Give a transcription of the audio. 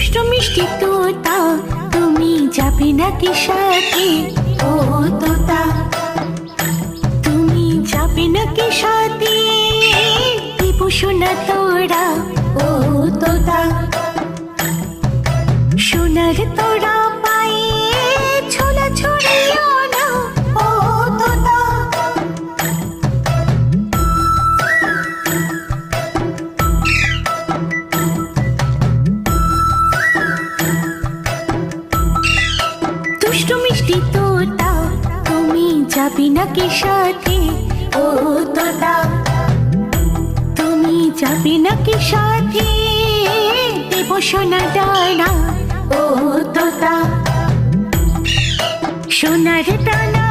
দুষ্টু মিষ্টি তোতা, তুমি যাবে নাকি সাথে? ও তোতা, তুমি যাবে নাকি সাথে? দেব সোনা তোরা, ও তোতা, সোনার তোরা পায়ে ছোলা ছড়িও না, ও তোতা। দুষ্টু মিষ্টি তোতা, তুমি যাবে নাকি সাথে? ও তোতা, তুমি যাবে নাকি সাথে? দেব সোনা ডানা, ও তোতা, সোনার ডানা